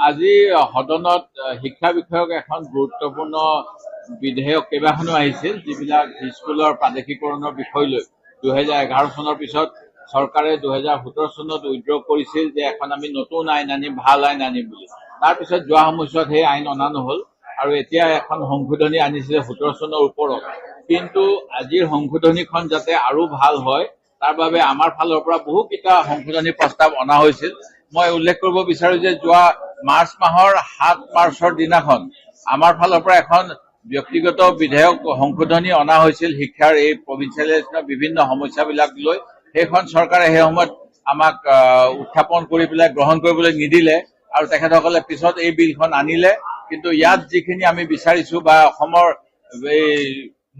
আজি সদনত শিক্ষা বিষয়ক এখন গুৰুত্বপূৰ্ণ বিধেয়ক কেইবাখনো আহিছিল, যিবিলাক স্কুলৰ প্ৰাদেশিকৰণৰ বিষয় লৈ 2011 চনৰ পিছত চৰকাৰে 2017 চনত উইথড্ৰ কৰিছিল যে এখন আমি নতুন আইন আনিম, ভাল আইন আনিম বুলি। তাৰপিছত যোৱা সময়ছোৱাত সেই আইন অনা নহ'ল আৰু এতিয়া এখন সংশোধনী আনিছিলে 17 চনৰ ওপৰত। কিন্তু আজিৰ সংশোধনীখন যাতে আৰু ভাল হয় তাৰ বাবে আমাৰ ফালৰ পৰা বহুকেইটা সংশোধনী প্ৰস্তাৱ অনা হৈছিল। মই উল্লেখ কৰিব বিচাৰো যে যোৱা মাৰ্চ মাহৰ 7 মাৰ্চৰ দিনাখন আমাৰ ফালৰ পৰা এখন ব্যক্তিগত বিধেয়ক সংশোধনী অনা হৈছিল শিক্ষাৰ এই প্ৰভিন্সিয়েলাইজেশ্যনৰ বিভিন্ন সমস্যাবিলাক লৈ। সেইখন চৰকাৰে সেই সময়ত আমাক উত্থাপন কৰি পেলাই গ্ৰহণ কৰিবলৈ নিদিলে আৰু তেখেতসকলে পিছত এই বিলখন আনিলে। কিন্তু ইয়াত যিখিনি আমি বিচাৰিছো বা অসমৰ এই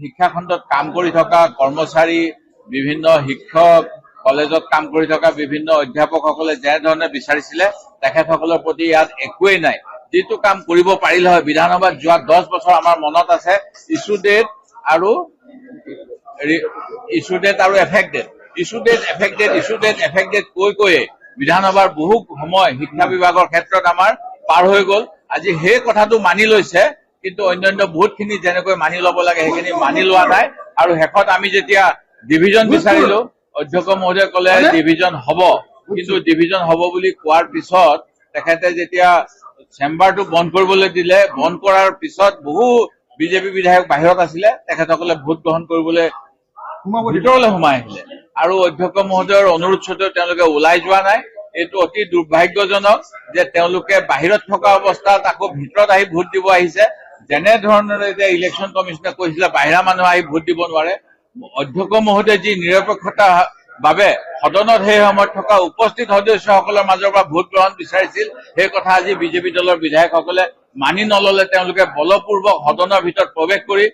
শিক্ষা খণ্ডত কাম কৰি থকা কৰ্মচাৰী, বিভিন্ন শিক্ষক, কলেজত কাম কৰি থকা বিভিন্ন অধ্যাপকসকলে যেনেধৰণে বিচাৰিছিলে তেখেতসকলৰ প্ৰতি ইয়াত একোৱেই নাই। যিটো কাম কৰিব পাৰিলে হয়, বিধানসভাত যোৱা 10 বছৰ আমাৰ মনত আছে, ইছ্যু ডেট আৰু এফেক্টেড কৈয়ে বিধানসভাৰ বহু সময় শিক্ষা বিভাগৰ ক্ষেত্ৰত আমাৰ পাৰ হৈ গ'ল। আজি সেই কথাটো মানি লৈছে, কিন্তু অন্যান্য বহুতখিনি যেনেকৈ মানি ল'ব লাগে সেইখিনি মানি লোৱা নাই। আৰু শেষত আমি যেতিয়া ডিভিজন বিচাৰিলো, অধ্যক্ষ মহোদয়ে ক'লে ডিভিজন হ'ব, কিন্তু ডিভিজন হ'ব বুলি কোৱাৰ পিছত তেখেতে যেতিয়া চেম্বাৰটো বন্ধ কৰিবলৈ দিলে, বন্ধ কৰাৰ পিছত বহু বিজেপি বিধায়ক বাহিৰত আছিলে, তেখেতসকলে ভোট গ্ৰহণ কৰিবলৈ ভিতৰলৈ সোমাই আহিলে আৰু অধ্যক্ষ মহোদয়ৰ অনুৰোধ সত্বেও তেওঁলোকে ওলাই যোৱা নাই। এইটো অতি দুৰ্ভাগ্যজনক যে তেওঁলোকে বাহিৰত থকা অৱস্থাত আকৌ ভিতৰত আহি ভোট দিব আহিছে। যেনেধৰণৰ এতিয়া ইলেকশ্যন কমিছনে কৈছিলে বাহিৰা মানুহ আহি ভোট দিব নোৱাৰে। অধ্যক্ষ মহোদয়ে যি নিৰপেক্ষতা বাবে সদনত সেই সময়ত থকা উপস্থিত সদস্যসকলৰ মাজৰ পৰা ভোট গ্ৰহণ বিচাৰিছিল, সেই কথা আজি বিজেপি দলৰ বিধায়কসকলে মানি নললে। তেওঁলোকে বলপূৰ্বক সদনৰ ভিতৰত প্ৰৱেশ কৰি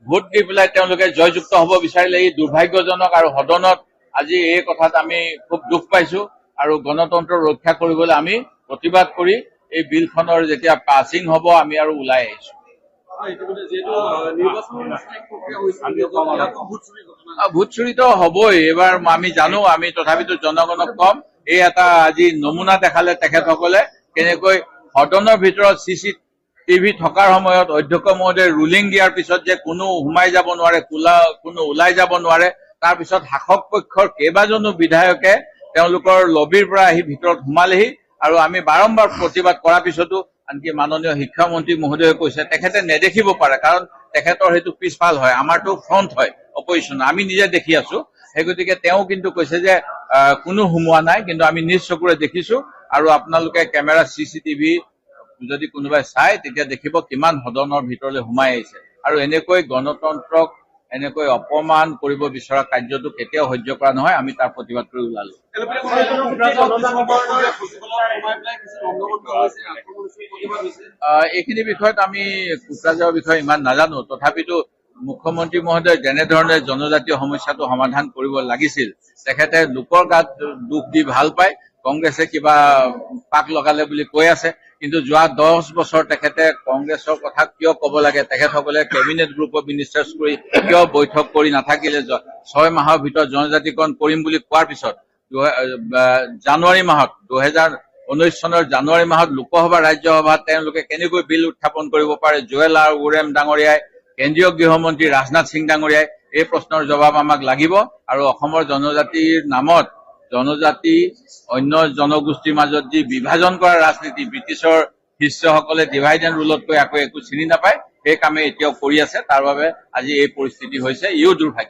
ভোট দি পেলাই তেওঁলোকে জয়যুক্ত হ'ব বিচাৰিলে। ই দুৰ্ভাগ্যজনক আৰু সদনত আজি এই কথাত আমি খুব দুখ পাইছো আৰু গণতন্ত্ৰ ৰক্ষা কৰিবলৈ আমি প্ৰতিবাদ কৰি এই বিলখনৰ যেতিয়া পাছিং হ'ব আমি আৰু ওলাই আহিছো। ভোট চুৰিতো হ'বই, এইবাৰ আমি জানো। আমি তথাপিতো জনগণক কম, এই এটা আজি নমুনা দেখালে তেখেতসকলে কেনেকৈ সদনৰ ভিতৰত CCTV থকাৰ সময়ত অধ্যক্ষ মহোদয়ে ৰুলিং দিয়াৰ পিছত যে কোনো সোমাই যাব নোৱাৰে, কোনো ওলাই যাব নোৱাৰে, তাৰপিছত শাসক পক্ষৰ কেইবাজনো বিধায়কে তেওঁলোকৰ লবিৰ পৰা আহি ভিতৰত সোমালেহি আৰু আমি বাৰম্বাৰ প্ৰতিবাদ কৰাৰ পিছতো আনকি মাননীয় শিক্ষামন্ত্ৰী মহোদয়ে কৈছে তেখেতে নেদেখিব পাৰে, কাৰণ তেখেতৰ সেইটো পিছফাল হয়, আমাৰতো ফ্ৰণ্ট হয় অপজিশ্যন, আমি নিজে দেখি আছো। সেই গতিকে তেওঁ কিন্তু কৈছে যে কোনো সোমোৱা নাই, কিন্তু আমি নিজ চকুৰে দেখিছো আৰু আপোনালোকে কেমেৰা CCTV যদি কোনোবাই চাই তেতিয়া দেখিব কিমান সদনৰ ভিতৰলৈ সোমাই আহিছে। আৰু এনেকৈ গণতন্ত্ৰক এনেকৈ অপমান কৰিব বিচৰা কাৰ্যটো কেতিয়াও সহ্য কৰা নহয়। আমি তাৰ প্ৰতিবাদ কৰি ওলালো। এইখিনি বিষয়ত আমি কুকৰাঝাৰৰ বিষয়ে ইমান নাজানো, তথাপিতো মুখ্যমন্ত্ৰী মহোদয়ে যেনেধৰণে জনজাতীয় সমস্যাটো সমাধান কৰিব লাগিছিল, তেখেতে লোকৰ গাত দুখ দি ভাল পায়। কংগ্ৰেছে কিবা পাক লগালে বুলি কৈ আছে, কিন্তু যোৱা 10 বছৰ তেখেতে কংগ্ৰেছৰ কথা কিয় ক'ব লাগে? তেখেতসকলে কেবিনেট গ্ৰুপ অফ মিনিষ্টাৰ্ছ কৰি কিয় বৈঠক কৰি নাথাকিলে? 6 মাহৰ ভিতৰত জনজাতিকৰণ কৰিম বুলি কোৱাৰ পিছত জানুৱাৰী মাহত 2019 চনৰ জানুৱাৰী মাহত লোকসভা ৰাজ্যসভাত তেওঁলোকে কেনেকৈ বিল উত্থাপন কৰিব পাৰে? জুৱেল আৰ ওৰেম ডাঙৰীয়াই, কেন্দ্ৰীয় গৃহমন্ত্ৰী ৰাজনাথ সিং ডাঙৰীয়াই এই প্ৰশ্নৰ জবাব আমাক লাগিব। আৰু অসমৰ জনজাতিৰ নামত জনজাতি অন্য জনগোষ্ঠীৰ মাজত যি বিভাজন কৰা ৰাজনীতি, ব্ৰিটিছৰ শিষ্যসকলে ডিভাইড এণ্ড ৰুলতকৈ আকৌ একো চিনি নাপায়, সেই কামে এতিয়াও কৰি আছে। তাৰ বাবে আজি এই পৰিস্থিতি হৈছে, ইও দুৰ্ভাগ্য।